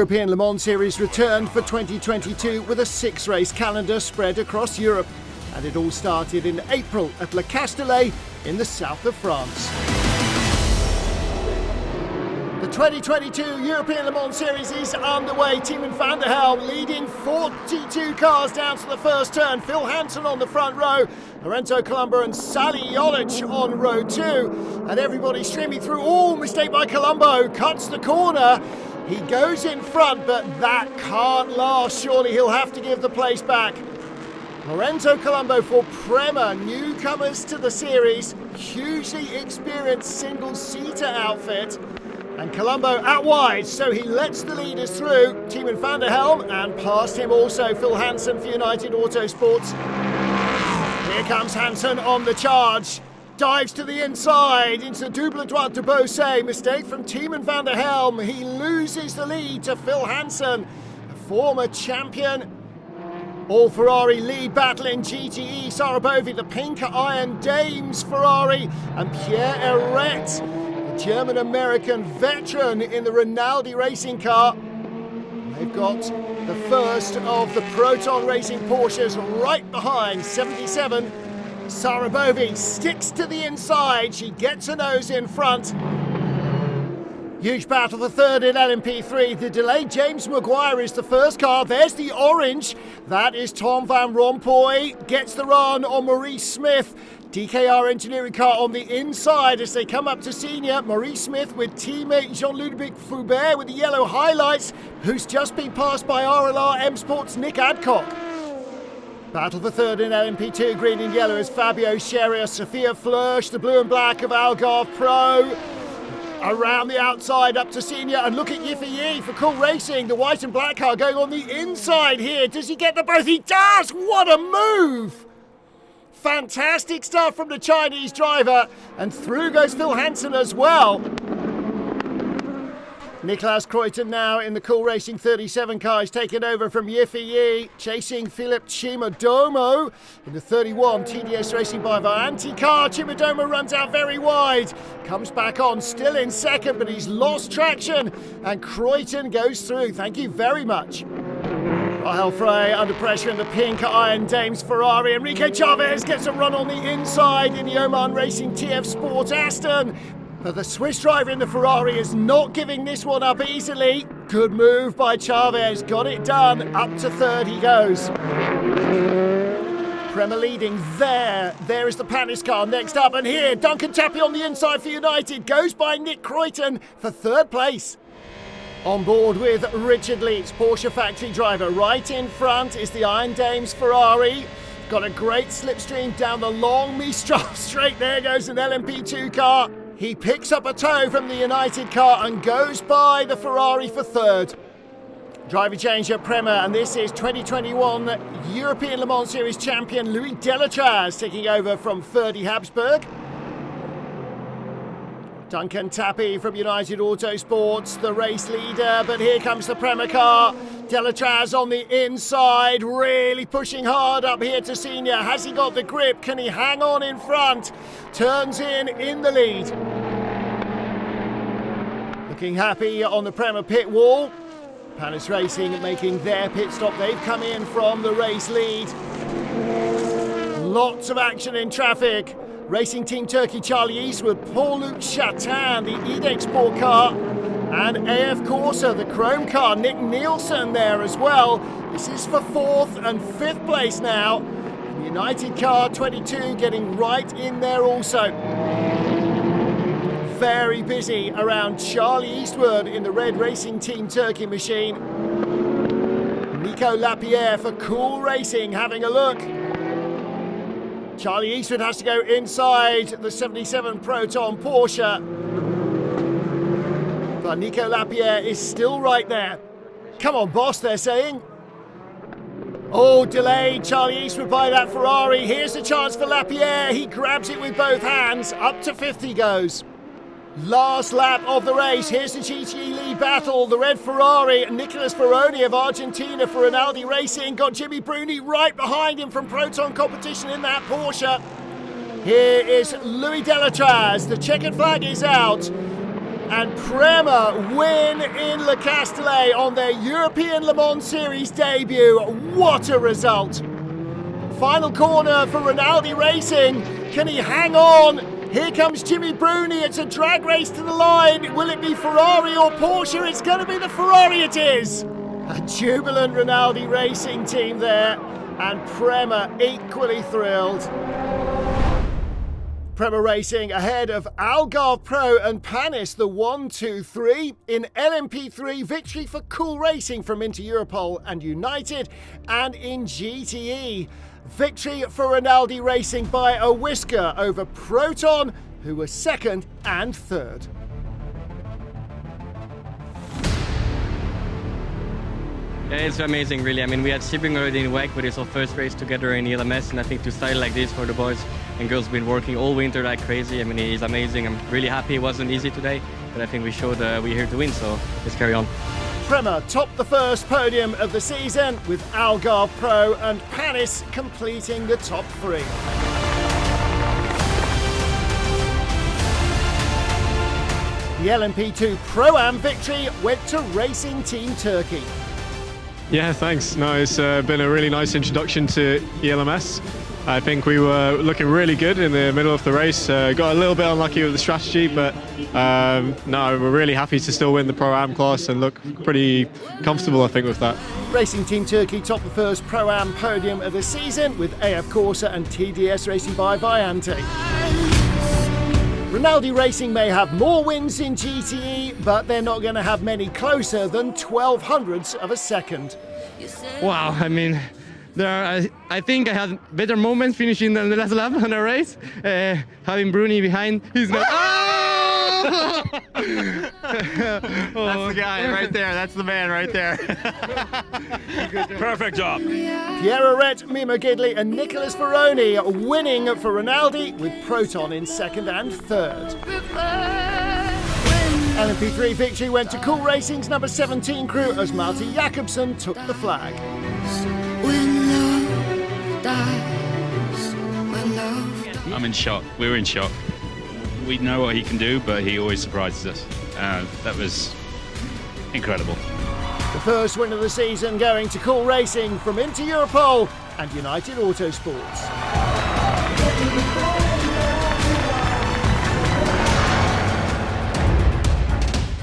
European Le Mans Series returned for 2022 with a 6-race calendar spread across Europe, and it all started in April at Le Castellet in the south of France. The 2022 European Le Mans Series is underway. Team Van der Helm leading 42 cars down to the first turn. Phil Hansen on the front row, Lorenzo Colombo and Sally Jolic on row 2. And everybody streaming through. Oh, mistake by Colombo, cuts the corner. He goes in front, but that can't last. Surely he'll have to give the place back. Lorenzo Colombo for Prema, newcomers to the series, hugely experienced single-seater outfit. And Colombo out wide, so he lets the leaders through. Team Van der Helm, and past him also Phil Hansen for United Autosports. Here comes Hansen on the charge. Dives to the inside into the double droite de Beausset. Mistake from Team Van der Helm. He loses the lead to Phil Hansen, a former champion. All Ferrari lead battle in GTE. Sarabovi, the pink Iron Dames Ferrari, and Pierre Eret, the German-American veteran in the Rinaldi racing car. They've got the first of the Proton Racing Porsches right behind 77. Sarabovi sticks to the inside. She gets her nose in front. Huge battle for third in LMP3. The delayed James Maguire is the first car. There's the orange. That is Tom Van Rompuy. Gets the run on Maurice Smith. DKR engineering car on the inside as they come up to senior. Maurice Smith with teammate Jean-Ludovic Foubert with the yellow highlights, who's just been passed by RLR M Sport's Nick Adcock. Battle for third in LMP2, green and yellow is Fabio Scherer, Sophia Flörsch, the blue and black of Algarve Pro. Around the outside up to senior, and look at Yiffy for Cool Racing, the white and black car going on the inside here. Does he get the both? He does! What a move! Fantastic stuff from the Chinese driver, and through goes Phil Hansen as well. Niklaus Kreuter now in the Cool Racing 37 car. He's taken over from Yiffy, chasing Philip Chimodomo in the 31 TDS Racing by Vianti car. Chimodomo runs out very wide, comes back on, still in second, but he's lost traction, and Kreuter goes through. Thank you very much. Rahel Frey under pressure in the pink Iron Dames Ferrari. Enrique Chavez gets a run on the inside in the Oman Racing TF Sport Aston. But the Swiss driver in the Ferrari is not giving this one up easily. Good move by Chavez, got it done. Up to third he goes. Prema leading there. There is the Panis car next up, and here Duncan Tappy on the inside for United goes by Nick Kreuter for third place. On board with Richard Leeds, Porsche factory driver. Right in front is the Iron Dames Ferrari. Got a great slipstream down the long Mistral straight. There goes an LMP2 car. He picks up a tow from the United car and goes by the Ferrari for third. Driver change at Prema, and this is 2021 European Le Mans Series champion Louis Delatraz taking over from Ferdy Habsburg. Duncan Tappy from United Autosports, the race leader, but here comes the Prema car. Delatraz on the inside, really pushing hard up here to senior. Has he got the grip? Can he hang on in front? Turns in the lead. Looking happy on the Prema pit wall. Panis Racing making their pit stop. They've come in from the race lead. Lots of action in traffic. Racing Team Turkey Charlie Eastwood, Paul-Luc Chatin, the EDEX Sport car, and AF Corsa, the Chrome car, Nick Nielsen there as well. This is for fourth and fifth place now. United car 22 getting right in there also. Very busy around Charlie Eastwood in the red Racing Team Turkey machine. Nico Lapierre for Cool Racing having a look. Charlie Eastwood has to go inside the 77 Proton Porsche. But Nico Lapierre is still right there. Come on, boss, they're saying. Oh, delayed Charlie Eastwood by that Ferrari. Here's the chance for Lapierre. He grabs it with both hands. Up to fifth he goes. Last lap of the race. Here's the GTE lead battle. The red Ferrari. Nicolas Baroni of Argentina for Rinaldi Racing. Got Jimmy Bruni right behind him from Proton competition in that Porsche. Here is Louis Delatraz. The checkered flag is out. And Prema win in Le Castellet on their European Le Mans Series debut. What a result! Final corner for Rinaldi Racing. Can he hang on? Here comes Jimmy Bruni. It's a drag race to the line. Will it be Ferrari or Porsche? It's going to be the Ferrari, it is. A jubilant Rinaldi Racing team there. And Prema equally thrilled. Prema Racing ahead of Algarve Pro and Panis, the 1-2-3 in LMP3 victory for Cool Racing from Inter Europol and United, and in GTE victory for Rinaldi Racing by a whisker over Proton, who were second and third. Yeah, it's amazing, really. I mean, we had shipping already in WEC, but it's our first race together in ELMS, and I think to start like this for the boys and girls been working all winter like crazy. I mean, it's amazing. I'm really happy. It wasn't easy today, but I think we showed we're here to win, so let's carry on. Prema topped the first podium of the season with Algarve Pro and Panis completing the top three. The LMP2 Pro-Am victory went to Racing Team Turkey. Yeah, thanks. No, it's been a really nice introduction to ELMS. I think we were looking really good in the middle of the race. Got a little bit unlucky with the strategy, but no, we're really happy to still win the Pro-Am class and look pretty comfortable, I think, with that. Racing Team Turkey topped the first Pro-Am podium of the season with AF Corsa and TDS Racing by Viante. Rinaldi Racing may have more wins in GTE, but they're not going to have many closer than 1200ths of a second. Wow, I mean, I think I had better moments finishing than the last lap on the race. Having Bruni behind, he's not. Oh! That's the guy right there. That's the man right there. Perfect job. Pierre Arret, Mimo Gidley and Nicholas Veroni winning for Rinaldi with Proton in second and third. LMP3 victory went to Cool Racing's number 17 crew as Malte Jakobsen took the flag. I'm in shock. We were in shock. We know what he can do, but he always surprises us. That was incredible. The first win of the season going to Cool Racing from Inter Europol and United Autosports.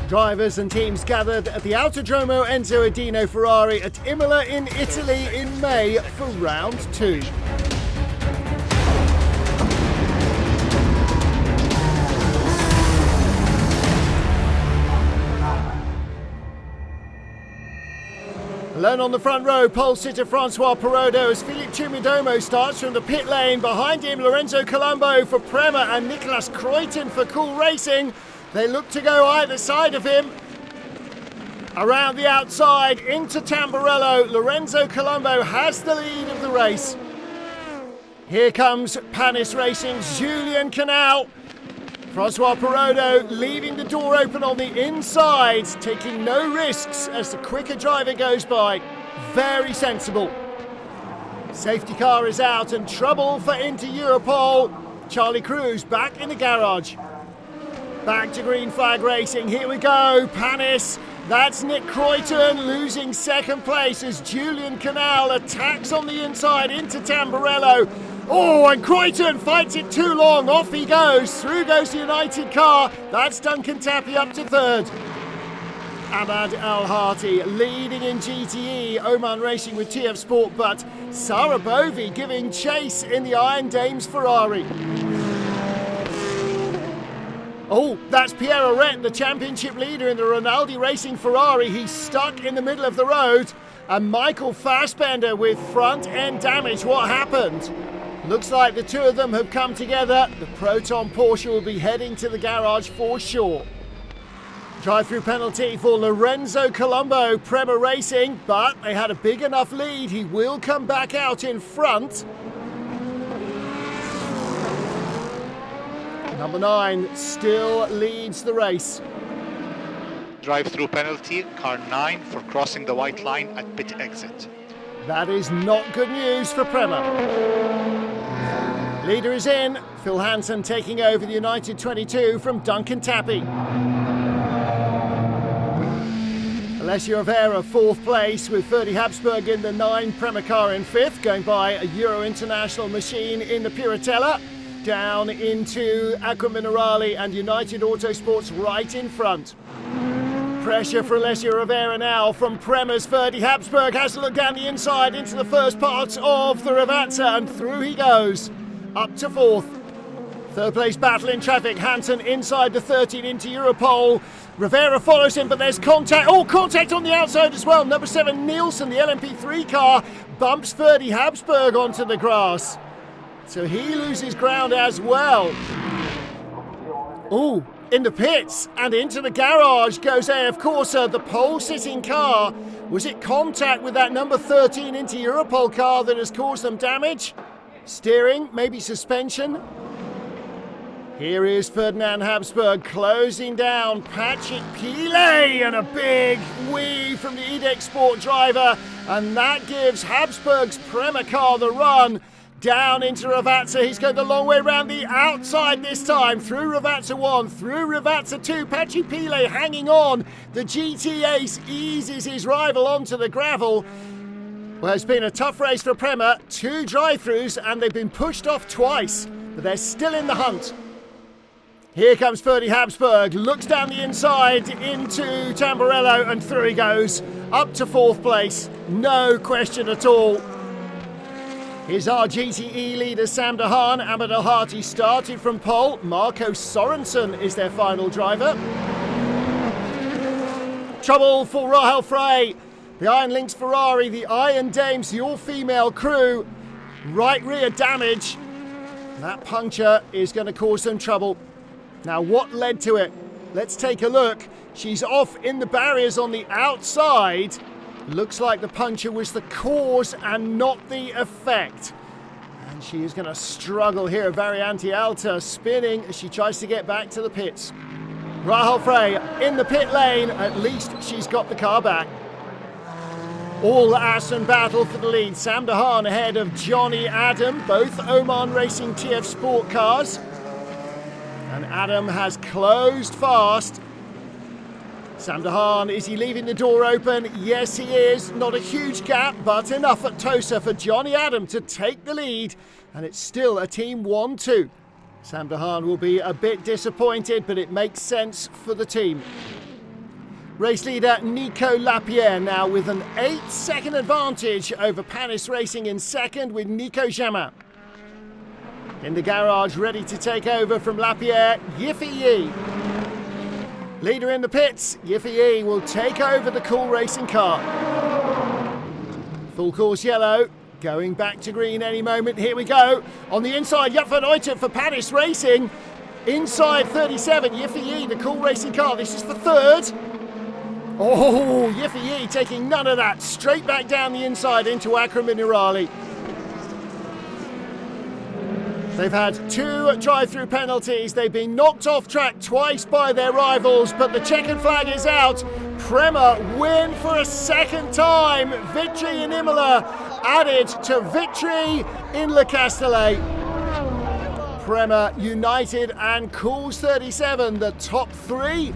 Drivers and teams gathered at the Autodromo Enzo Adino Ferrari at Imola in Italy in May for round 2. Alone on the front row, pole sitter Francois Perrodo as Philippe Chumidomo starts from the pit lane. Behind him, Lorenzo Colombo for Prema and Nicolas Kruyten for Cool Racing. They look to go either side of him. Around the outside, into Tamburello, Lorenzo Colombo has the lead of the race. Here comes Panis Racing's Julien Canal. Francois Perrodo leaving the door open on the inside, taking no risks as the quicker driver goes by. Very sensible. Safety car is out and trouble for Inter Europol. Charlie Cruz back in the garage. Back to green flag racing, here we go, Panis. That's Nick Kruyten losing second place as Julien Canal attacks on the inside into Tamburello. Oh, and Kruyten fights it too long, off he goes, through goes the United car, that's Duncan Tappy up to third. Ahmad Al-Hati leading in GTE, Oman Racing with TF Sport, but Sarah Bovey giving chase in the Iron Dames Ferrari. Oh, that's Pierre Arret, the championship leader in the Rinaldi Racing Ferrari. He's stuck in the middle of the road. And Michael Fassbender with front end damage. What happened? Looks like the two of them have come together. The Proton Porsche will be heading to the garage for sure. Drive-through penalty for Lorenzo Colombo, Prema Racing, but they had a big enough lead. He will come back out in front. Number 9 still leads the race. Drive-through penalty, car 9 for crossing the white line at pit exit. That is not good news for Prema. Leader is in, Phil Hansen taking over the United 22 from Duncan Tappy. Alessio Rivera 4th place with Ferdi Habsburg in the 9, Prema car in 5th, going by a Euro International machine in the Piratella. Down into Acqua Minerale and United Autosports right in front. Pressure for Alessio Rivera now from Prema's Ferdi Habsburg. Has a look down the inside into the first part of the Ravazza, and through he goes, up to 4th. 3rd place battle in traffic. Hansen inside the 13 into Europol. Rivera follows him, but there's contact. Oh, contact on the outside as well. Number 7, Nielsen, the LMP3 car, bumps Ferdi Habsburg onto the grass. So he loses ground as well. Oh, in the pits and into the garage goes AF Corsa, the pole-sitting car. Was it contact with that number 13 into Europol car that has caused them damage? Steering, maybe suspension? Here is Ferdinand Habsburg closing down Patrick Pilet, and a big weave from the EDEX Sport driver, and that gives Habsburg's Prema car the run. Down into Ravazza, he's going the long way around the outside this time, through Ravazza 1, through Ravazza 2, Patrick Pilet hanging on. The GT Ace eases his rival onto the gravel. Well, it's been a tough race for Prema, 2 drive-throughs, and they've been pushed off twice, but they're still in the hunt. Here comes Ferdi Habsburg, looks down the inside into Tamburello, and through he goes, up to 4th place, no question at all. Here's our GTE leader Sam de Haan. Ahmed El-Hati started from pole. Marco Sorensen is their final driver. Trouble for Rahel Frey. The Iron Lynx Ferrari, the Iron Dames, the all-female crew. Right rear damage. That puncture is going to cause some trouble. Now, what led to it? Let's take a look. She's off in the barriers on the outside. Looks like the puncture was the cause and not the effect. And she is going to struggle here. Variante Alta spinning as she tries to get back to the pits. Rahel Frey in the pit lane. At least she's got the car back. All Aston battle for the lead. Sam de Haan ahead of Johnny Adam, both Oman Racing TF Sport cars. And Adam has closed fast. Sam de Haan, is he leaving the door open? Yes, he is. Not a huge gap, but enough at Tosa for Johnny Adam to take the lead. And it's still a team 1-2. Sam de Haan will be a bit disappointed, but it makes sense for the team. Race leader Nico Lapierre now with an 8-second advantage over Panis Racing in second with Nico Jamin. In the garage, ready to take over from Lapierre, Yiffy Yi. Leader in the pits, Yiffy Yi will take over the Cool Racing car. Full course yellow, going back to green any moment. Here we go. On the inside, Jaap van Uyten for Panis Racing. Inside 37, Yiffy Yi, the Cool Racing car. This is for 3rd. Oh, Yiffy Yi taking none of that. Straight back down the inside into Acqua Minerale. They've had 2 drive-through penalties. They've been knocked off track twice by their rivals, but the checkered flag is out. Prema win for a 2nd time. Victory in Imola added to victory in Le Castellet. Prema United and Cools 37, the top 3.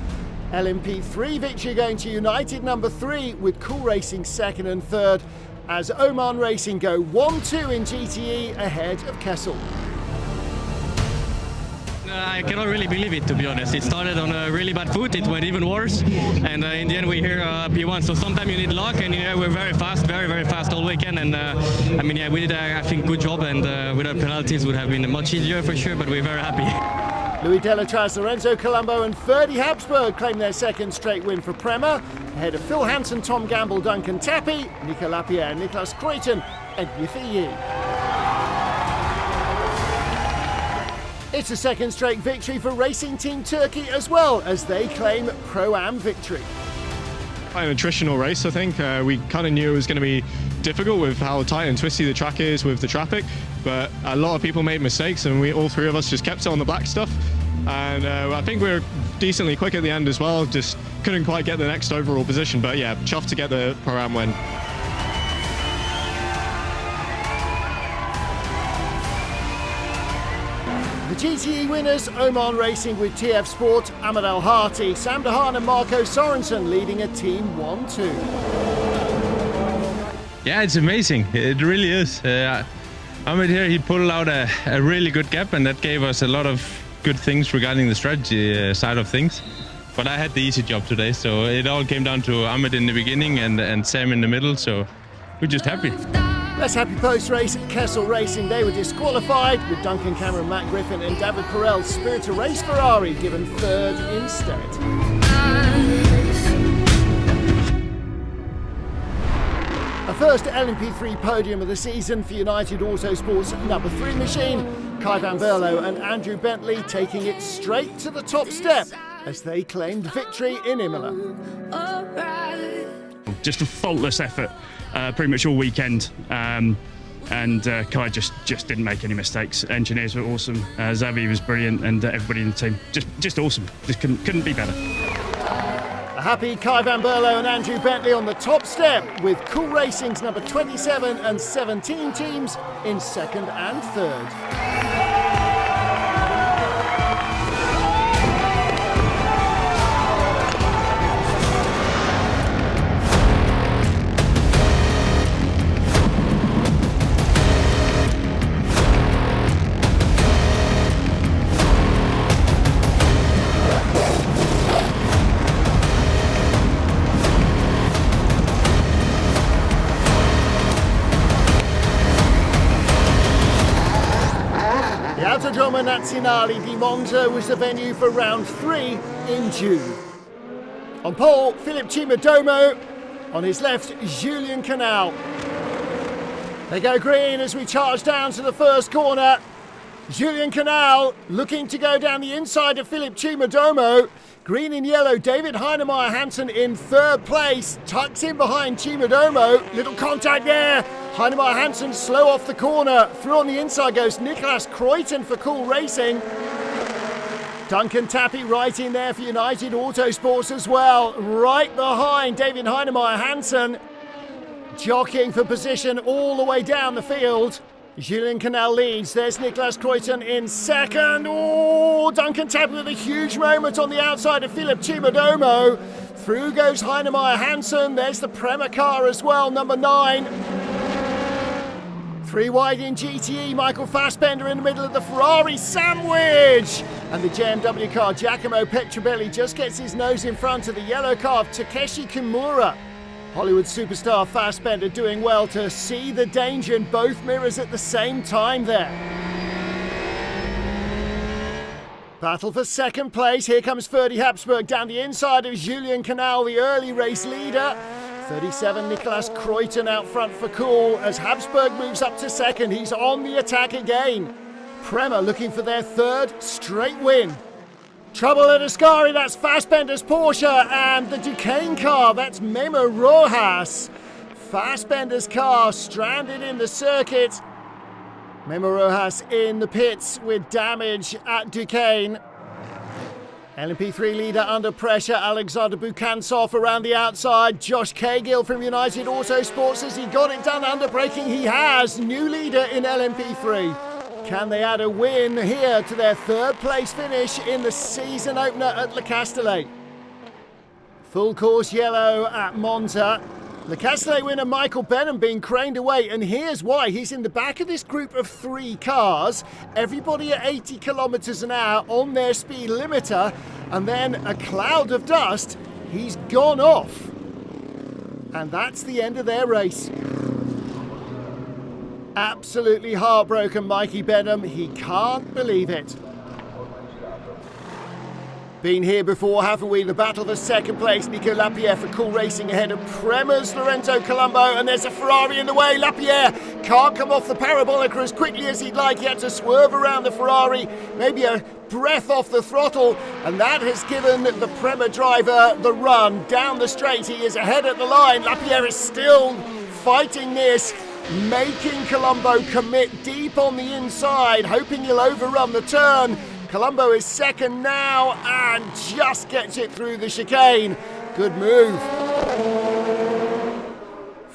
LMP3 victory going to United number 3 with Cool Racing 2nd and 3rd as Oman Racing go 1-2 in GTE ahead of Kessel. I cannot really believe it, to be honest. It started on a really bad foot, it went even worse, and in the end we're here P1, so sometimes you need luck, and we're very fast, very fast all weekend, and we did I think good job, and without penalties would have been much easier for sure, but we're very happy. Louis Delatraz, Lorenzo Colombo and Ferdi Habsburg claim their 2nd straight win for Prema, ahead of Phil Hansen, Tom Gamble, Duncan Tappy, Nico Lapierre, Niklas Kreutzen and Yiffy Yi. It's a 2nd straight victory for Racing Team Turkey as well, as they claim Pro-Am victory. Quite an attritional race, I think. We kind of knew it was going to be difficult with how tight and twisty the track is with the traffic, but a lot of people made mistakes, and all 3 of us just kept it on the black stuff. And I think we were decently quick at the end as well, just couldn't quite get the next overall position, but yeah, chuffed to get the Pro-Am win. The GTE winners, Oman Racing with TF Sport, Ahmed Al Hati, Sam Dehaan and Marco Sorensen leading a Team 1-2. Yeah, it's amazing. It really is. Ahmed here, he pulled out a really good gap, and that gave us a lot of good things regarding the strategy side of things. But I had the easy job today, so it all came down to Ahmed in the beginning and Sam in the middle, so we're just happy. Less happy post-race at Castellet Racing. They were disqualified, with Duncan Cameron, Matt Griffin and David Perel's Spirit to Race Ferrari given third instead. A first LMP3 podium of the season for United Autosport's number 3 machine. Kai van Berlo and Andrew Bentley taking it straight to the top step as they claimed victory in Imola. Just a faultless effort pretty much all weekend, and Kai just didn't make any mistakes. Engineers were awesome, Xavi was brilliant, and everybody in the team just awesome. Just couldn't be better. A happy Kai van Berlo and Andrew Bentley on the top step, with Cool Racing's number 27 and 17 teams in second and third. Autodromo Nazionale di Monza was the venue for round 3 in June. On pole, Philippe Cimadomo. On his left, Julien Canal. They go green as we charge down to the first corner. Julien Canal looking to go down the inside of Philippe Cimadomo. Green and yellow, David Heinemeier Hansen in third place, tucks in behind Cimadomo. Little contact there. Heinemeier Hansen slow off the corner. Through on the inside goes Nicolas Kruyten for Cool Racing. Duncan Tappy right in there for United Autosports as well. Right behind David Heinemeier Hansen. Jockeying for position all the way down the field. Julien Canal leads. There's Nicolas Kruyten in second. Oh, Duncan Tappy with a huge moment on the outside of Philippe Cimadomo. Through goes Heinemeier Hansen. There's the Prema car as well, number 9. 3 wide in GTE, Michael Fassbender in the middle of the Ferrari sandwich. And the JMW car, Giacomo Petrobelli, just gets his nose in front of the yellow car of Takeshi Kimura. Hollywood superstar Fassbender doing well to see the danger in both mirrors at the same time there. Battle for second place. Here comes Ferdi Habsburg down the inside of Julien Canal, the early race leader. 37 Nicolas Kruyten out front for Cool as Habsburg moves up to second. He's on the attack again. Prema looking for their third straight win. Trouble at Ascari, that's Fassbender's Porsche, and the Duquesne car, that's Memo Rojas. Fassbender's car stranded in the circuit. Memo Rojas in the pits with damage at Duquesne. LMP3 leader under pressure, Alexander Bukansov around the outside. Josh Cahill from United Autosports, has he got it done under braking? He has. New leader in LMP3. Can they add a win here to their third place finish in the season opener at Le Castellet? Full course yellow at Monza. Le Castellet winner Michael Benham being craned away, and here's why. He's in the back of this group of 3 cars, everybody at 80 kilometers an hour on their speed limiter, and then a cloud of dust, he's gone off. And that's the end of their race. Absolutely heartbroken, Mikey Benham. He can't believe it. Been here before, haven't we? The battle for second place. Nico Lapierre for Cool Racing ahead of Prema's Lorenzo Colombo, and there's a Ferrari in the way. Lapierre can't come off the parabolica as quickly as he'd like. He had to swerve around the Ferrari, maybe a breath off the throttle, and that has given the Prema driver the run down the straight. He is ahead at the line. Lapierre is still fighting this, making Colombo commit deep on the inside, hoping he'll overrun the turn. Colombo is second now and just gets it through the chicane. Good move.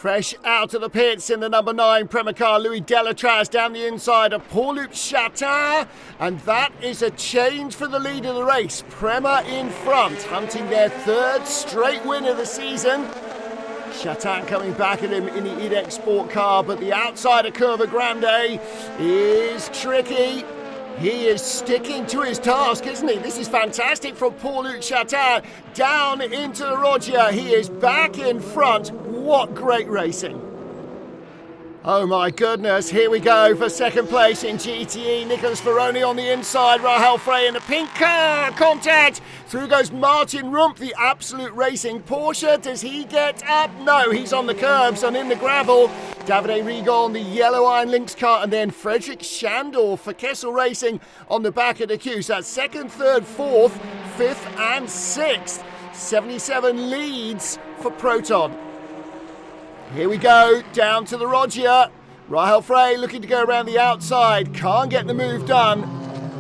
Fresh out of the pits in the number 9 Prema car, Louis Delatraz down the inside of Paul-Luc Chatin, and that is a change for the lead of the race. Prema in front, hunting their 3rd straight win of the season. Chatin coming back at him in the EDEX Sport car, but the outside of Curva Grande is tricky. He is sticking to his task, isn't he? This is fantastic from Paul-Luc Chatin down into the Rogia. He is back in front. What great racing. Oh my goodness, here we go for second place in GTE. Nicolas Ferroni on the inside, Rahel Frey in the pink car. Contact! Through goes Martin Rump, the Absolute Racing Porsche. Does he get up? No, he's on the curbs and in the gravel. Davide Rigon, the yellow Iron Lynx car, and then Frederick Schandorf for Kessel Racing on the back of the queue. So that's 2nd, 3rd, 4th, 5th and 6th. 77 leads for Proton. Here we go, down to the Rogia. Rahel Frey looking to go around the outside. Can't get the move done.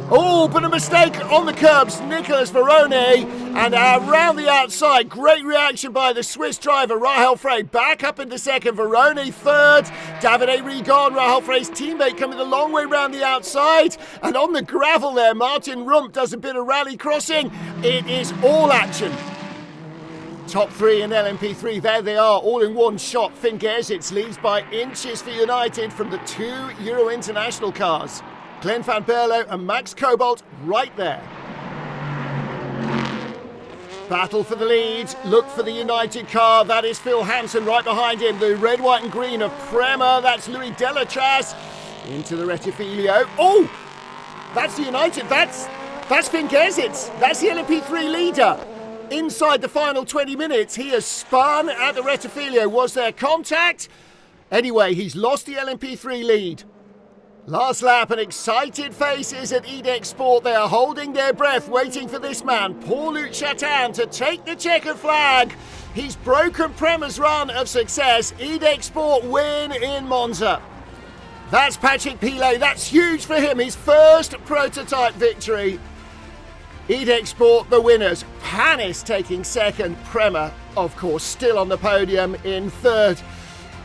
Oh, but a mistake on the curbs. Nicolas Ferroni. And around the outside, great reaction by the Swiss driver, Rahel Frey. Back up into 2nd, Ferroni 3rd. Davide Rigon, Rahel Frey's teammate, coming the long way round the outside. And on the gravel there, Martin Rump does a bit of rally crossing. It is all action. Top 3 in LMP3, there they are, all in one shot. Finn Gersitz leads by inches for United from the 2 Euro International cars. Glenn van Berlo and Max Cobalt right there. Battle for the lead, look for the United car, that is Phil Hansen right behind him. The red, white and green of Prema, that's Louis Delatraz into the Rettifilio. Oh, that's the United, that's Finn Gersitz, that's the LMP3 leader. Inside the final 20 minutes, he has spun at the Rettifilio. Was there contact? Anyway, he's lost the LMP3 lead. Last lap, and excited faces at EDEX Sport. They are holding their breath, waiting for this man, Paul-Luc Chatin, to take the checkered flag. He's broken Prema's run of success. EDEX Sport win in Monza. That's Patrick Pilet. That's huge for him. His first prototype victory. EDEX Sport the winners. Panis taking 2nd. Prema, of course, still on the podium in 3rd.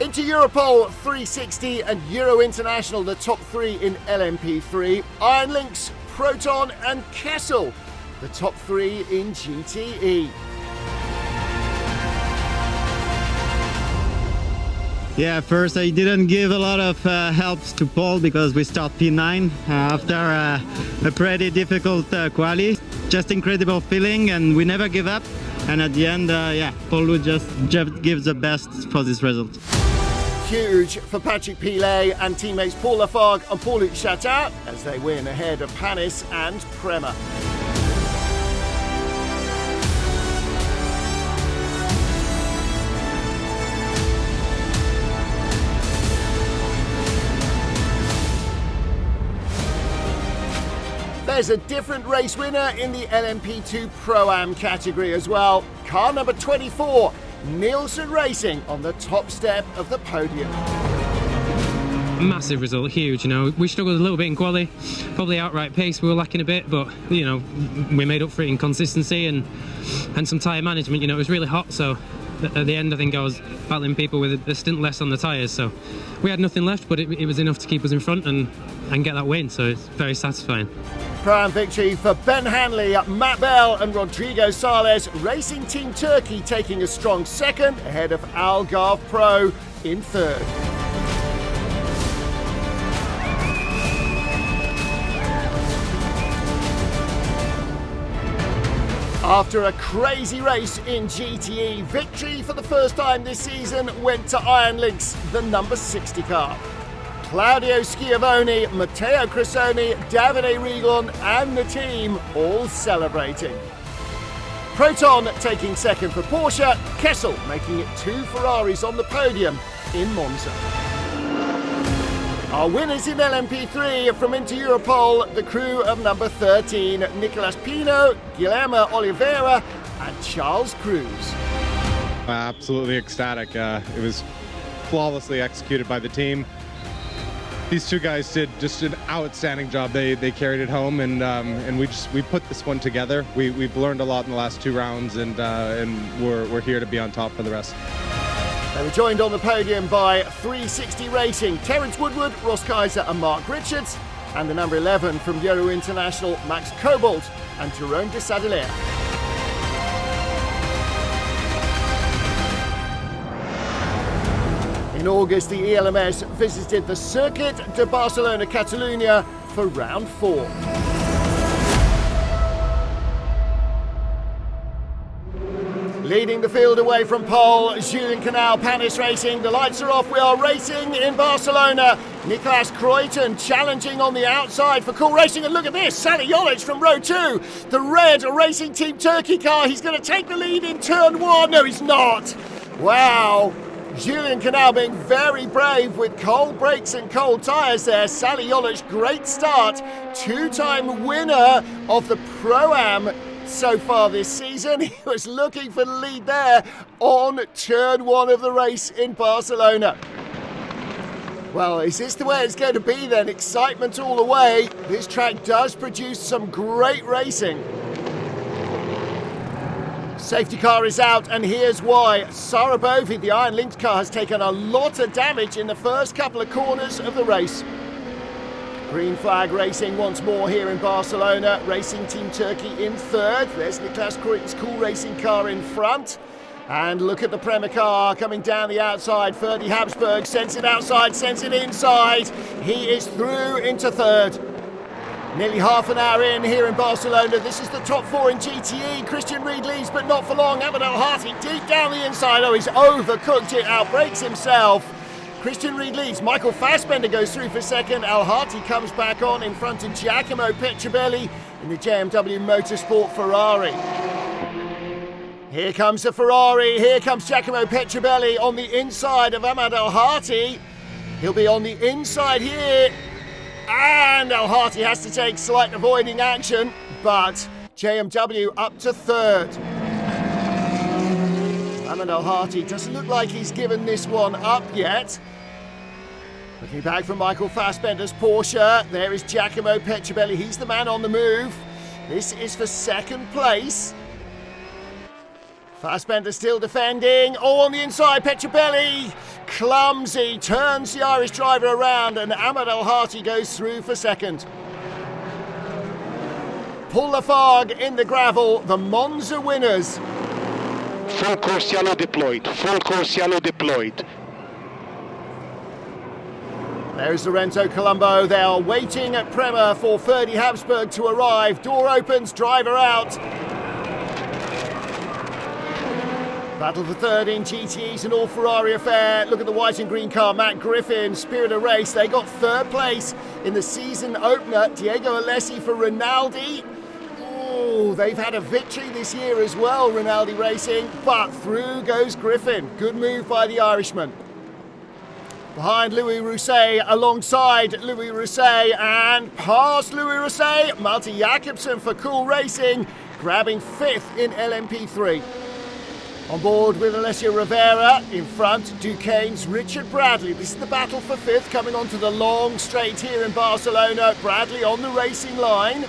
Into Europol 360 and Euro International, the top 3 in LMP3. Iron Lynx, Proton and Kessel, the top 3 in GTE. Yeah, first I didn't give a lot of help to Paul because we start P9 after a pretty difficult quali. Just incredible feeling, and we never give up. And at the end, yeah, Paul just gives the best for this result. Huge for Patrick Pilet and teammates Paul Lafargue and Paul-Luc Chatin as they win ahead of Panis and Prema. There's a different race winner in the LMP2 Pro-Am category as well. Car number 24, Nielsen Racing on the top step of the podium. Massive result, huge, you know. We struggled a little bit in quali, probably outright pace we were lacking a bit, but you know, we made up for it in consistency and some tyre management. You know, it was really hot, so at the end I think I was battling people with a stint less on the tyres, so we had nothing left, but it was enough to keep us in front and get that win, so it's very satisfying. Pro-Am victory for Ben Hanley, Matt Bell and Rodrigo Sales. Racing Team Turkey taking a strong 2nd ahead of Algarve Pro in 3rd. After a crazy race in GTE, victory for the first time this season went to Iron Lynx, the number 60 car. Claudio Schiavone, Matteo Cressoni, Davide Rigon and the team all celebrating. Proton taking 2nd for Porsche, Kessel making it 2 Ferraris on the podium in Monza. Our winners in LMP3 from Inter Europol, the crew of number 13, Nicolas Pino, Guillermo Oliveira and Charles Cruz. Absolutely ecstatic. It was flawlessly executed by the team. These two guys did just an outstanding job. They carried it home, and we put this one together. We've learned a lot in the last 2 rounds, and we're here to be on top for the rest. They were joined on the podium by 360 Racing, Terence Woodward, Ross Kaiser and Mark Richards, and the number 11 from Euro International, Max Cobalt and Jerome de Sadeler. In August, the ELMS visited the Circuit de Barcelona Catalunya for round 4. Leading the field away from pole, Julien Canal, Panis Racing. The lights are off, we are racing in Barcelona. Niklas Kruyten challenging on the outside for Cool Racing, and look at this, Sally Jolic from row 2. The red Racing Team Turkey car, he's going to take the lead in turn 1. No, he's not. Wow. Julien Canal being very brave with cold brakes and cold tyres there. Sally Jolic, great start. Two-time winner of the Pro-Am so far this season. He was looking for the lead there on turn 1 of the race in Barcelona. Well, is this the way it's going to be then? Excitement all the way. This track does produce some great racing. Safety car is out, and here's why. Sarabovi, the Iron Linked car, has taken a lot of damage in the first couple of corners of the race. Green flag racing once more here in Barcelona. Racing Team Turkey in third. There's Niklas Kruyten's Cool Racing car in front. And look at the Prema car coming down the outside. Ferdy Habsburg sends it outside, sends it inside. He is through into third. Nearly half an hour in here in Barcelona. This is the top 4 in GTE. Christian Reed leads, but not for long. Ahmed El-Harty deep down the inside. Oh, he's overcooked it, outbrakes himself. Christian Reed leads. Michael Fassbender goes through for second. El-Harty comes back on in front of Giacomo Petrobelli in the JMW Motorsport Ferrari. Here comes the Ferrari. Here comes Giacomo Petrobelli on the inside of Ahmed El-Harty. He'll be on the inside here. And El-Harty has to take slight avoiding action, but JMW up to third. Ahmed El-Harty doesn't look like he's given this one up yet. Looking back from Michael Fassbender's Porsche, there is Giacomo Petrobelli. He's the man on the move. This is for second place. Fassbender still defending. Oh, on the inside, Petrobelli. Clumsy, turns the Irish driver around, and Ahmed El-Harty goes through for second. Paul Lafargue in the gravel, the Monza winners. Full course yellow deployed, full course yellow deployed. There's Lorenzo Colombo. They are waiting at Prema for Ferdy Habsburg to arrive. Door opens, driver out. Battle for third in GTE's an all-Ferrari affair. Look at the white and green car, Matt Griffin, Spirit of Race. They got third place in the season opener. Diego Alessi for Rinaldi. Oh, they've had a victory this year as well, Rinaldi Racing, but through goes Griffin. Good move by the Irishman. Behind Louis Rousset, alongside Louis Rousset, and past Louis Rousset, Malte Jakobsen for Cool Racing, grabbing fifth in LMP3. On board with Alessio Rivera, in front Duquesne's Richard Bradley. This is the battle for fifth, coming onto the long straight here in Barcelona. Bradley on the racing line,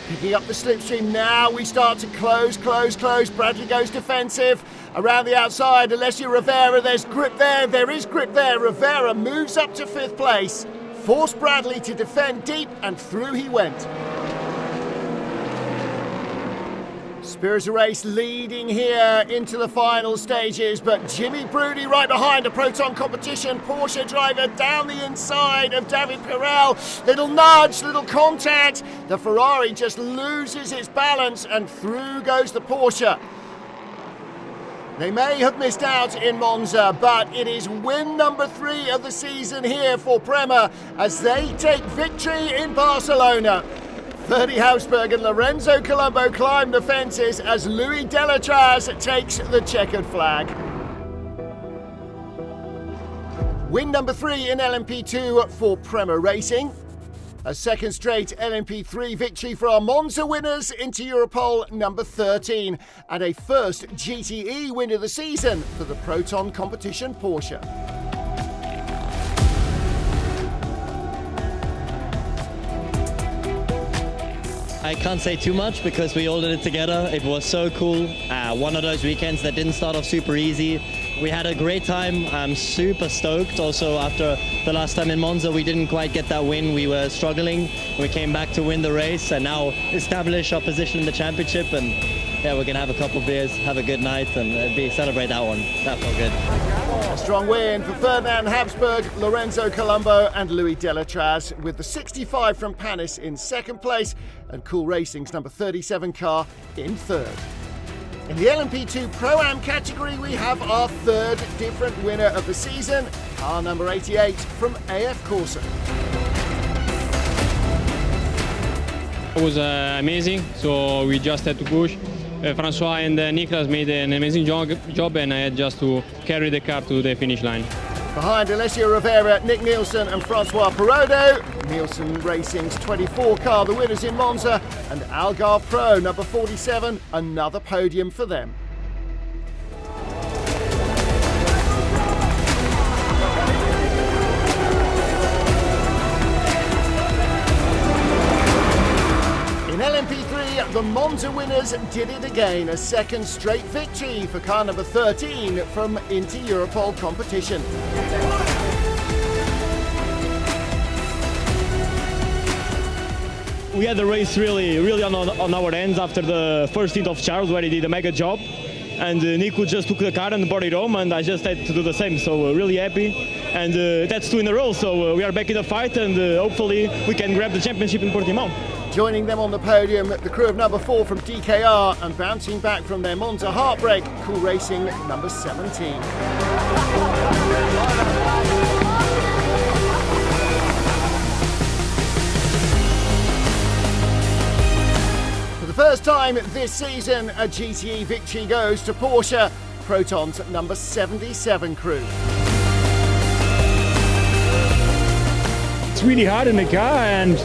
picking up the slipstream now. We start to close. Bradley goes defensive. Around the outside, Alessio Rivera, there's grip there. There is grip there. Rivera moves up to fifth place. Forced Bradley to defend deep, and through he went. Spirit of Race leading here into the final stages, but Jimmy Brody right behind, a Proton competition Porsche driver down the inside of David Pirel. Little nudge, little contact. The Ferrari just loses its balance, and through goes the Porsche. They may have missed out in Monza, but it is win number 3 of the season here for Prema as they take victory in Barcelona. Ferdy Habsburg and Lorenzo Colombo climb the fences as Louis Delatraz takes the checkered flag. Win number 3 in LMP2 for Prema Racing. A second straight LMP3 victory for our Monza winners into Europole number 13. And a first GTE win of the season for the Proton competition Porsche. I can't say too much because we all did it together. It was so cool. One of those weekends that didn't start off super easy. We had a great time. I'm super stoked. Also, after the last time in Monza, we didn't quite get that win. We were struggling. We came back to win the race and now establish our position in the championship. And yeah, we're gonna have a couple beers, have a good night, and celebrate that one. That felt good. A strong win for Ferdinand Habsburg, Lorenzo Colombo and Louis Delatraz, with the 65 from Panis in second place and Cool Racing's number 37 car in third. In the LMP2 Pro-Am category, we have our third different winner of the season, car number 88 from AF Corsa. It was amazing, so we just had to push. Francois and Niklas made an amazing job, and I had just to carry the car to the finish line. Behind Alessio Rivera, Nick Nielsen and Francois Perrodo, Nielsen Racing's 24 car, the winners in Monza, and Algarve Pro number 47, another podium for them. In LMP3, the Monza winners did it again, a second straight victory for car number 13 from Inter-Europol competition. We had the race really on our hands after the first stint of Charles, where he did a mega job. And Nico just took the car and brought it home, and I just had to do the same, so really happy. And that's 2 in a row, so we are back in the fight, and hopefully we can grab the championship in Portimão. Joining them on the podium, the crew of number 4 from DKR, and bouncing back from their Monza heartbreak, Cool Racing number 17. First time this season, a GTE victory goes to Porsche, Proton's number 77 crew. It's really hard in the car, and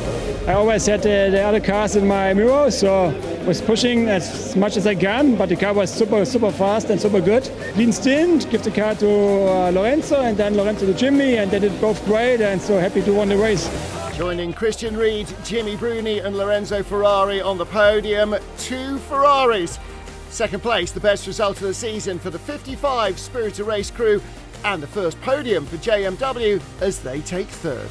I always had the other cars in my mirror, so I was pushing as much as I can, but the car was super fast and super good. Clean stint, give the car to Lorenzo, and then Lorenzo to Jimmy, and they did both great, and so happy to win the race. Joining Christian Reed, Jimmy Bruni and Lorenzo Ferrari on the podium, 2 Ferraris. Second place, the best result of the season for the 55 Spirit of Race crew, and the first podium for JMW as they take third.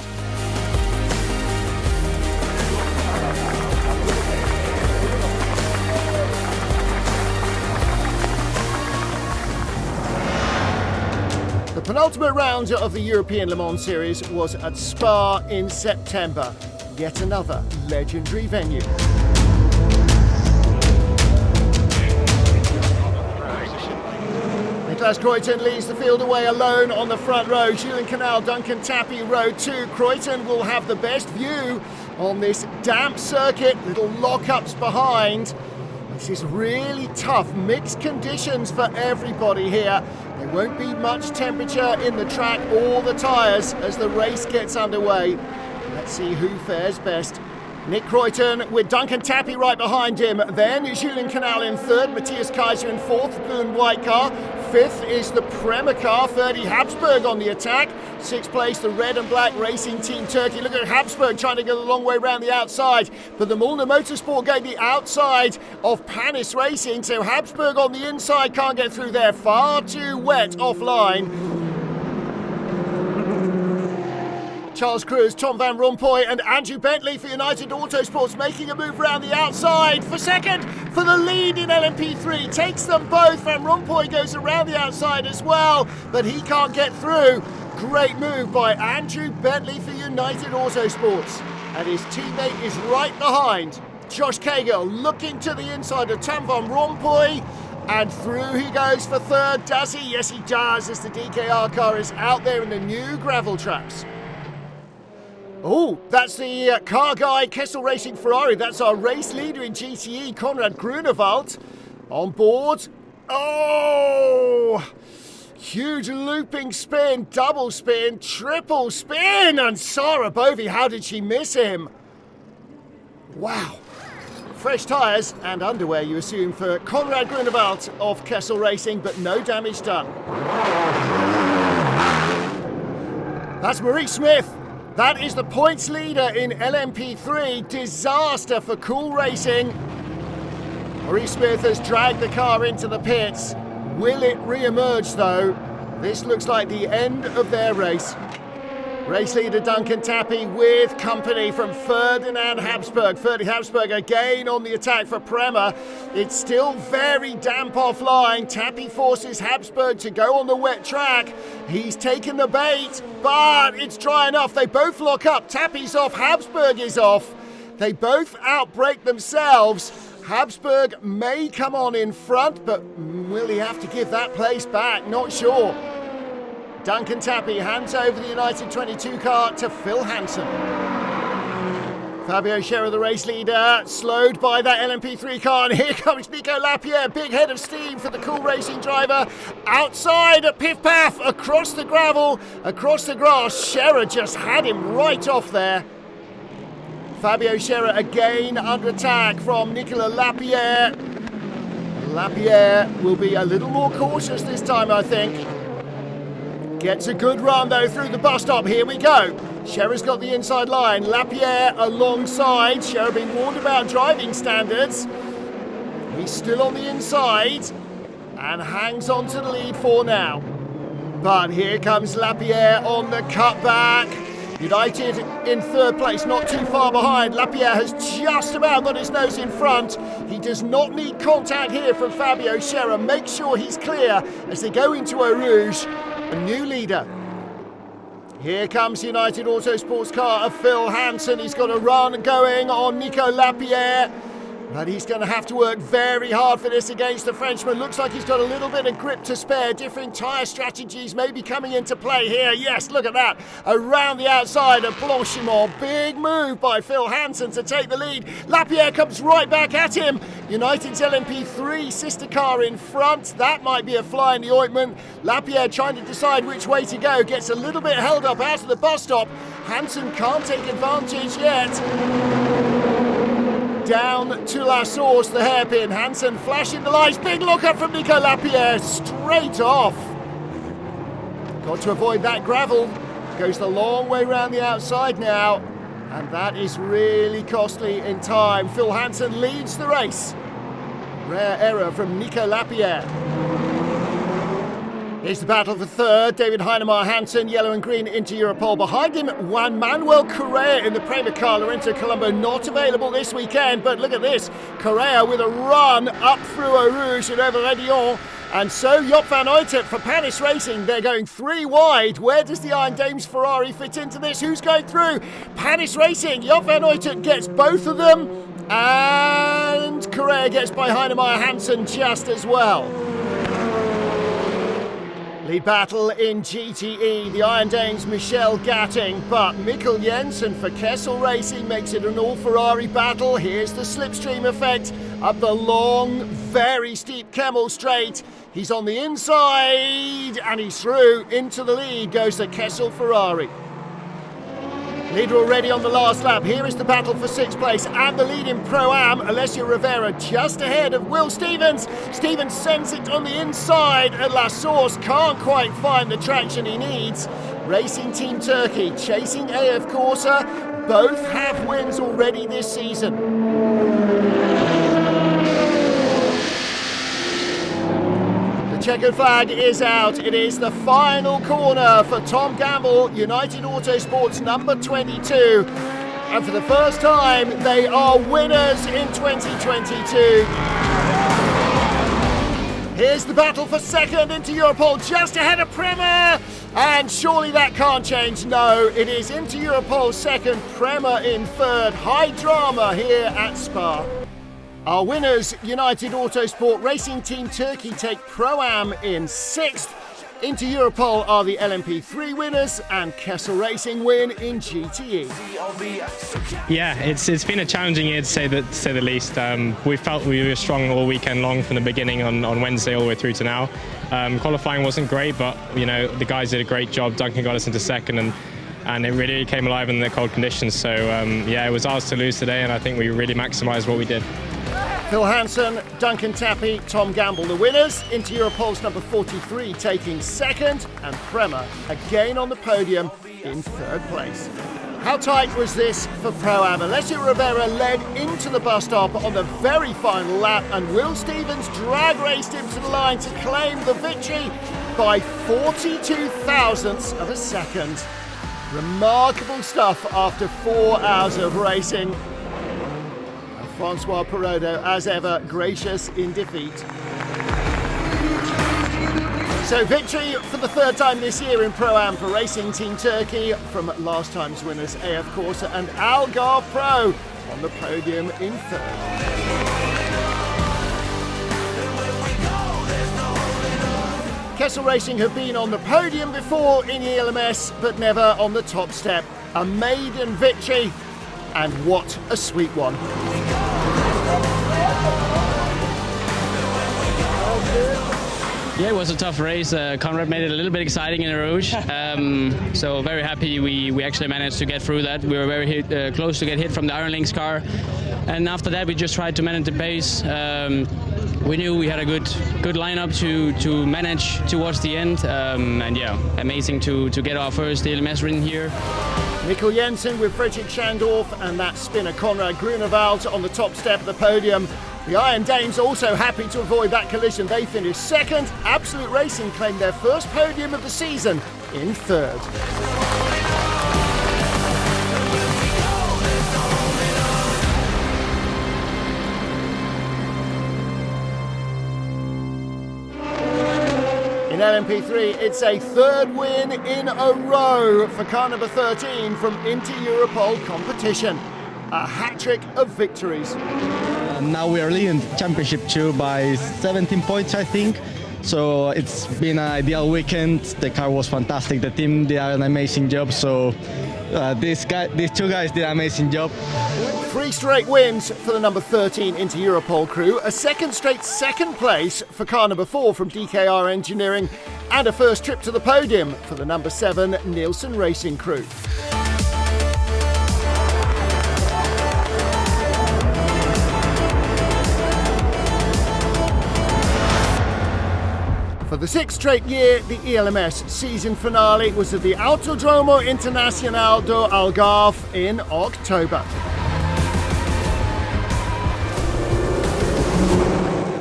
The penultimate round of the European Le Mans Series was at Spa in September, yet another legendary venue. Niklas Kruyten leads the field away alone on the front row. Julian Canal, Duncan Tappy, row 2. Kruyten will have the best view on this damp circuit, little lockups behind. This is really tough, mixed conditions for everybody here. There won't be much temperature in the track or the tyres as the race gets underway. Let's see who fares best. Nick Kruyten with Duncan Tappy right behind him. Then Julian Canal in third, Matthias Kaiser in fourth, blue and white car. Fifth is the Prema car, Ferdy Habsburg on the attack. Sixth place, the red and black Racing Team Turkey. Look at Habsburg trying to get a long way around the outside. But the Mulner Motorsport going the outside of Panis Racing. So Habsburg on the inside can't get through there. Far too wet offline. Charles Cruz, Tom Van Rompuy and Andrew Bentley for United Autosports making a move around the outside for second for the lead in LMP3. Takes them both. Van Rompuy goes around the outside as well, but he can't get through. Great move by Andrew Bentley for United Autosports. And his teammate is right behind. Josh Cagle looking to the inside of Tom Van Rompuy. And through he goes for third. Does he? Yes, he does, as the DKR car is out there in the new gravel traps. Oh, that's the car guy, Kessel Racing Ferrari. That's our race leader in GTE, Konrad Grunewald. On board. Oh! Huge looping spin, double spin, triple spin. And Sarah Bovey, how did she miss him? Wow. Fresh tyres and underwear, you assume, for Konrad Grunewald of Kessel Racing, but no damage done. That's Maurice Smith. That is the points leader in LMP3. Disaster for Cool Racing. Maurice Smith has dragged the car into the pits. Will it re-emerge though? This looks like the end of their race. Race leader Duncan Tappy with company from Ferdinand Habsburg. Ferdinand Habsburg again on the attack for Prema. It's still very damp offline. Tappy forces Habsburg to go on the wet track. He's taken the bait, but it's dry enough. They both lock up. Tappy's off, Habsburg is off. They both outbrake themselves. Habsburg may come on in front, but will he have to give that place back? Not sure. Duncan Tappy hands over the United 22 car to Phil Hansen. Fabio Scherer, the race leader, slowed by that LMP3 car, and here comes Nico Lapierre. Big head of steam for the Cool Racing driver. Outside, a piff-paff, across the gravel, across the grass. Scherer just had him right off there. Fabio Scherer again under attack from Nicolas Lapierre. Lapierre will be a little more cautious this time, I think. Gets a good run though through the bus stop. Here we go. Scherer's got the inside line. Lapierre alongside. Scherer being warned about driving standards. He's still on the inside and hangs on to the lead for now. But here comes Lapierre on the cutback. United in third place, not too far behind. Lapierre has just about got his nose in front. He does not need contact here from Fabio Scherer. Make sure he's clear as they go into Eau Rouge. A new leader. Here comes United Autosports car of Phil Hansen. He's got a run going on Nico Lapierre, but he's going to have to work very hard for this against the Frenchman. Looks like he's got a little bit of grip to spare. Different tyre strategies may be coming into play here. Yes, look at that. Around the outside of Blanchimont. Big move by Phil Hansen to take the lead. Lapierre comes right back at him. United's LMP3 sister car in front. That might be a fly in the ointment. Lapierre trying to decide which way to go. Gets a little bit held up out of the bus stop. Hansen can't take advantage yet. Down to La Source, the hairpin. Hansen flashing the lights. Big lookup from Nico Lapierre. Straight off. Got to avoid that gravel. Goes the long way round the outside now. And that is really costly in time. Phil Hansen leads the race. Rare error from Nico Lapierre. Here's the battle for third. David Heinemeier Hansen, yellow and green into Europol. Behind him, Juan Manuel Correa in the Prema car. Lorenzo Colombo not available this weekend, but look at this. Correa with a run up through Eau Rouge and over Rédillon. And so Joop van Uytert for Panis Racing. They're going three wide. Where does the Iron Dames Ferrari fit into this? Who's going through? Panis Racing. Joop van Uytert gets both of them. And Correa gets by Heinemeier Hansen just as well. Lead battle in GTE, the Iron Danes Michel Gatting, but Mikkel Jensen for Kessel Racing makes it an all-Ferrari battle. Here's the slipstream effect up the long, very steep Kemmel Straight. He's on the inside and he's through. Into the lead goes the Kessel Ferrari. Leader already on the last lap. Here is the battle for sixth place and the lead in Pro-Am. Alessio Rivera just ahead of Will Stevens. Stevens sends it on the inside at La Source. Can't quite find the traction he needs. Racing Team Turkey chasing AF Corsa. Both have wins already this season. Checkered flag is out. It is the final corner for Tom Gamble, United Autosports number 22. And for the first time, they are winners in 2022. Here's the battle for second into Europol, just ahead of Prema. And surely that can't change. No, it is into Europol second, Prema in third. High drama here at Spa. Our winners, United Autosport Racing Team Turkey, take Pro-Am in sixth. Into Europol are the LMP3 winners and Kessel Racing win in GTE. Yeah, it's been a challenging year to say the least. We felt we were strong all weekend long from the beginning on Wednesday all the way through to now. Qualifying wasn't great, but you know the guys did a great job. Duncan got us into second and it really came alive in the cold conditions. So yeah, it was ours to lose today, and I think we really maximised what we did. Phil Hansen, Duncan Tappy, Tom Gamble the winners. Into Europol's number 43 taking second, and Prema again on the podium in third place. How tight was this for Pro-Am? Alessio Rivera led into the bus stop on the very final lap, and Will Stevens drag raced him to the line to claim the victory. by 42 thousandths of a second. Remarkable stuff after 4 hours of racing. And Francois Perrodo, as ever, gracious in defeat. So victory for the third time this year in Pro-Am for Racing Team Turkey from last time's winners AF Corsa and Algarve Pro on the podium in third. Kessel Racing have been on the podium before in ELMS, but never on the top step. A maiden victory, and what a sweet one. Yeah, it was a tough race. Conrad made it a little bit exciting in the Rouge. So very happy we actually managed to get through that. We were very close to get hit from the Iron Lynx car. And after that, we just tried to manage the pace. We knew we had a good lineup to manage towards the end. And yeah, amazing to get our first ELMS win here. Mikkel Jensen with Fredrik Schandorf and that spinner Konrad Grunewald on the top step of the podium. The Iron Dames also happy to avoid that collision. They finished second. Absolute Racing claimed their first podium of the season in third. In LMP3, it's a third win in a row for car number 13 from Inter-Europol competition. A hat-trick of victories. Now we are leading the championship too by 17 points, I think. So it's been an ideal weekend. The car was fantastic. The team did an amazing job. So these two guys did an amazing job. 3 straight wins for the number 13 Inter-Europol crew, a second straight second place for car number 4 from DKR Engineering, and a first trip to the podium for the number 7 Nielsen Racing crew. For the 6th straight year, the ELMS season finale was at the Autodromo Internacional do Algarve in October.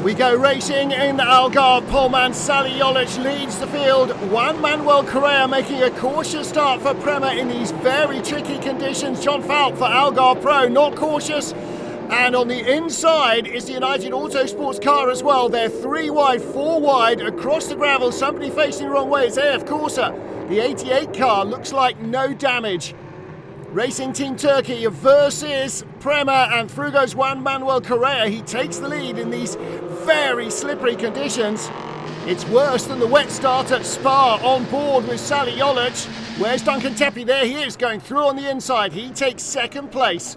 We go racing in Algarve. Poleman Sally Jolic leads the field. Juan Manuel Correa making a cautious start for Prema in these very tricky conditions. John Falk for Algarve Pro, not cautious. And on the inside is the United Autosports car as well. They're 3 wide, 4 wide across the gravel. Somebody facing the wrong way. It's AF Corsa. The 88 car looks like no damage. Racing Team Turkey versus Prema, and through goes Juan Manuel Correa. He takes the lead in these very slippery conditions. It's worse than the wet start at Spa on board with Sally Jolic. Where's Duncan Tepe? There he is, going through on the inside. He takes second place.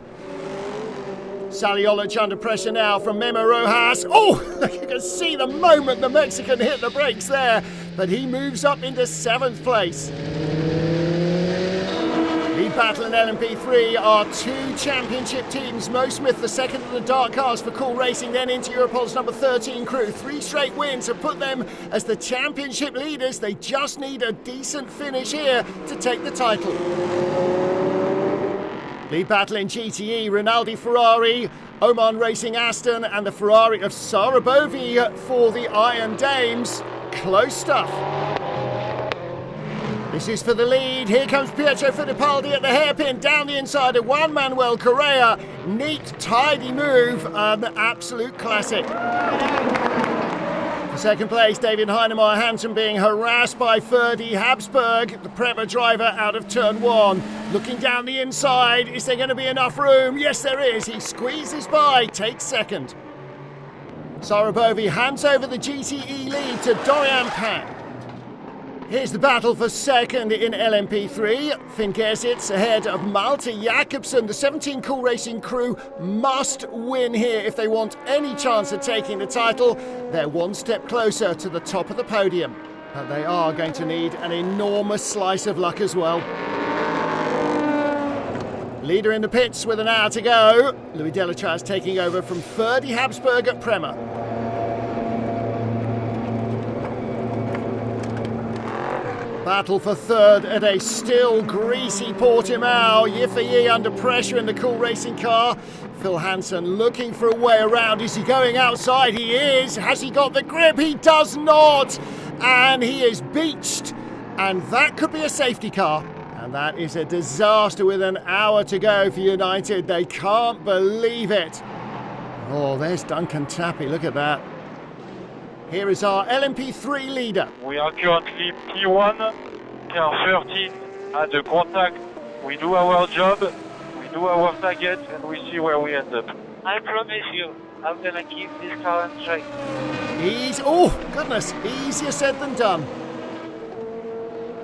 Sally Jolic under pressure now from Memo Rojas. Oh, you can see the moment the Mexican hit the brakes there, but he moves up into 7th place. Lead battle in LMP3 are 2 championship teams. Mo Smith, the second of the dark cars for Cool Racing, then Inter-Europol's number 13 crew. 3 straight wins have put them as the championship leaders. They just need a decent finish here to take the title. Lead battle in GTE, Rinaldi Ferrari, Oman Racing Aston, and the Ferrari of Sarabovi for the Iron Dames. Close stuff. This is for the lead. Here comes Pietro Fittipaldi at the hairpin, down the inside of Juan Manuel Correa. Neat, tidy move, an absolute classic. For second place, David Heinemeier Hansen being harassed by Ferdy Habsburg, the Prema driver out of turn 1. Looking down the inside, is there going to be enough room? Yes, there is. He squeezes by, takes second. Sarabovi hands over the GTE lead to Dorian Pan. Here's the battle for second in LMP3. Finn Gesitz ahead of Malte Jakobsen. The 17 Cool Racing crew must win here if they want any chance of taking the title. They're 1 step closer to the top of the podium. But they are going to need an enormous slice of luck as well. Leader in the pits with an hour to go. Louis Delatraz taking over from Ferdy Habsburg at Prema. Battle for third at a still greasy Portimão. Yifei under pressure in the Cool Racing car. Phil Hansen looking for a way around. Is he going outside? He is. Has he got the grip? He does not. and he is beached, and that could be a safety car. And that is a disaster with an hour to go for United. They can't believe it. Oh, there's Duncan Tappy, look at that. Here is our LMP3 leader. We are currently P1, car 13 at the contact. We do our job, we do our target, and we see where we end up. I promise you, I'm gonna keep this car on track. Oh goodness, easier said than done.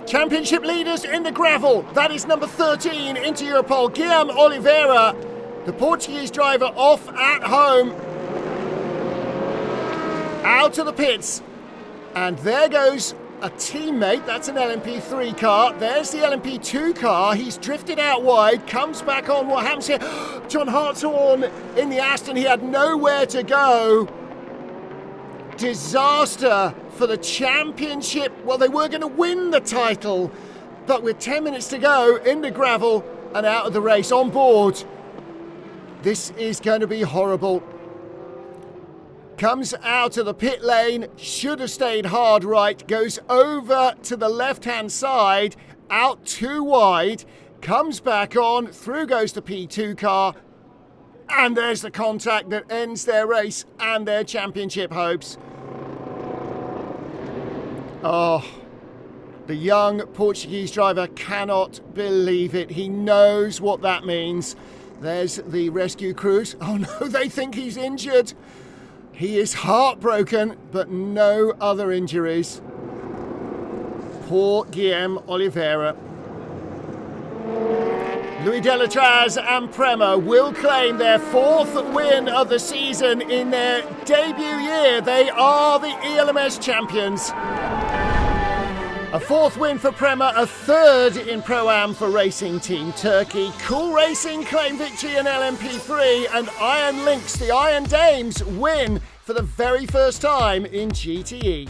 Championship leaders in the gravel. That is number 13 into Europol, Guillaume Oliveira. The Portuguese driver off at home. Out of the pits. And there goes a teammate. That's an LMP3 car. There's the LMP2 car. He's drifted out wide, comes back on. What happens here? John Hartshorn in the Aston. He had nowhere to go. Disaster for the championship. Well, they were going to win the title, but with 10 minutes to go in the gravel and out of the race on board. This is going to be horrible. Comes out of the pit lane, should have stayed hard right, goes over to the left-hand side, out too wide, comes back on, through goes the P2 car, and there's the contact that ends their race and their championship hopes. Oh, the young Portuguese driver cannot believe it. He knows what that means. There's the rescue crews. Oh no, they think he's injured. He is heartbroken, but no other injuries. Poor Guillaume Oliveira. Louis Delatraz and Prema will claim their 4th win of the season in their debut year. They are the ELMS champions. A 4th win for Prema, a 3rd in Pro-Am for Racing Team Turkey. Cool Racing claim victory in LMP3, and Iron Lynx, the Iron Dames, win for the very first time in GTE.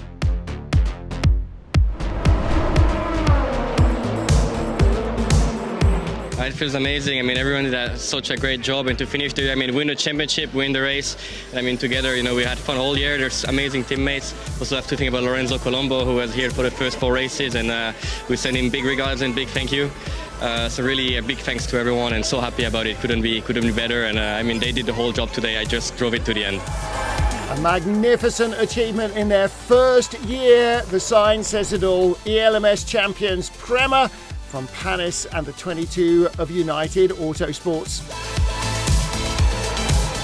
It feels amazing. I mean, everyone did such a great job, and to finish the, win the championship, win the race. Together, we had fun all year. There's amazing teammates. Also have to think about Lorenzo Colombo, who was here for the first 4 races, and we send him big regards and big thank you. So really a big thanks to everyone, and so happy about it. Couldn't be better. And they did the whole job today. I just drove it to the end. A magnificent achievement in their first year. The sign says it all. ELMS champions Prema from Panis and the 22 of United Autosports.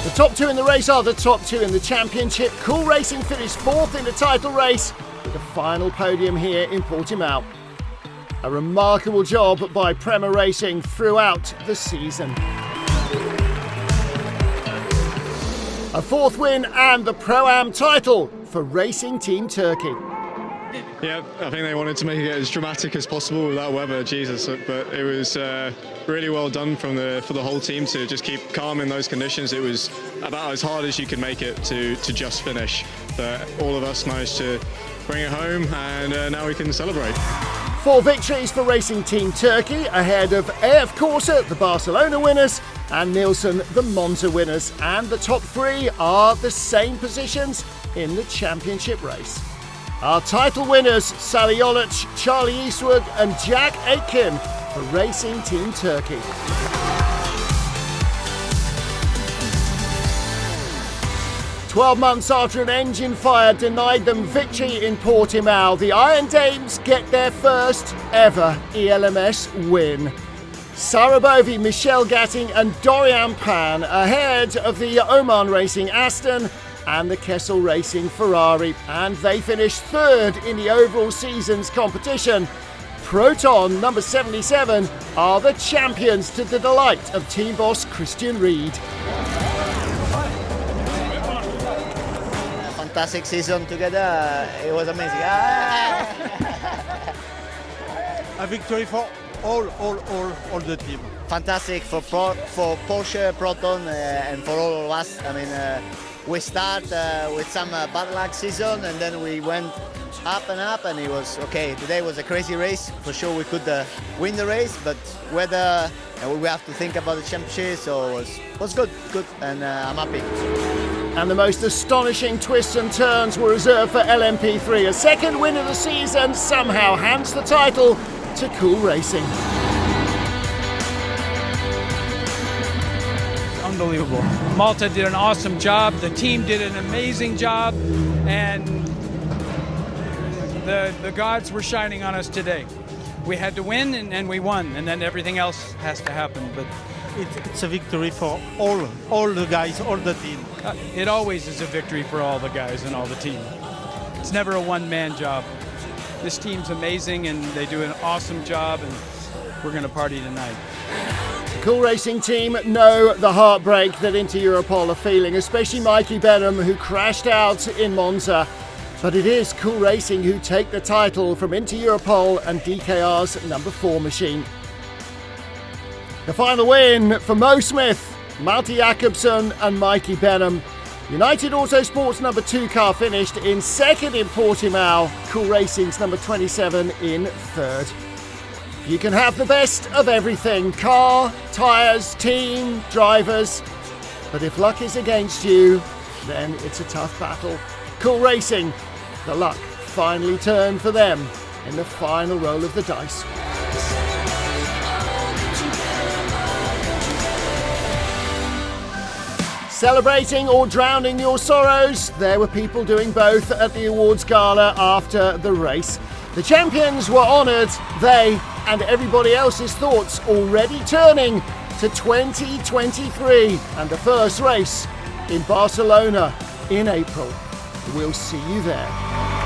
The top 2 in the race are the top 2 in the championship. Cool Racing finished 4th in the title race with a final podium here in Portimão. A remarkable job by Prema Racing throughout the season. A 4th win and the Pro-Am title for Racing Team Turkey. Yeah, I think they wanted to make it as dramatic as possible with that weather, Jesus. But it was really well done for the whole team to just keep calm in those conditions. It was about as hard as you could make it to just finish. But all of us managed to bring it home, and now we can celebrate. 4 victories for Racing Team Turkey, ahead of AF Corsa, the Barcelona winners, and Nielsen, the Monza winners. And the top 3 are the same positions in the championship race. Our title winners, Sally Olic, Charlie Eastwood and Jack Aitken for Racing Team Turkey. "12 months after an engine fire denied them victory in Portimão, the Iron Dames get their first ever ELMS win. Sarah Bovey, Michelle Gatting and Dorian Pan ahead of the Oman Racing Aston and the Kessel Racing Ferrari, and they finished 3rd in the overall season's competition. Proton, number 77, are the champions to the delight of team boss Christian Reed. Fantastic season together, it was amazing. A victory for all the team. Fantastic for Porsche, Proton, and for all of us. We start with some bad luck season, and then we went up and up, and it was okay. Today was a crazy race. For sure we could win the race, but whether we have to think about the championship, so it was good, and I'm happy. And the most astonishing twists and turns were reserved for LMP3. A second win of the season somehow hands the title to Cool Racing. Unbelievable. Malta did an awesome job. The team did an amazing job. And the gods were shining on us today. We had to win and we won. And then everything else has to happen. But it's a victory for all the guys, all the team. It always is a victory for all the guys and all the team. It's never a one-man job. This team's amazing and they do an awesome job, and we're going to party tonight. The Cool Racing team know the heartbreak that Inter Europol are feeling, especially Mikey Benham, who crashed out in Monza. But it is Cool Racing who take the title from Inter Europol and DKR's number 4 machine. The final win for Mo Smith, Malte Jakobsen and Mikey Benham. United Autosport's number 2 car finished in second in Portimão, Cool Racing's number 27 in third. You can have the best of everything: car, tyres, team, drivers. But if luck is against you, then it's a tough battle. Cool Racing, the luck finally turned for them in the final roll of the dice. Celebrating or drowning your sorrows, there were people doing both at the awards gala after the race. The champions were honoured, they and everybody else's thoughts already turning to 2023 and the first race in Barcelona in April. We'll see you there.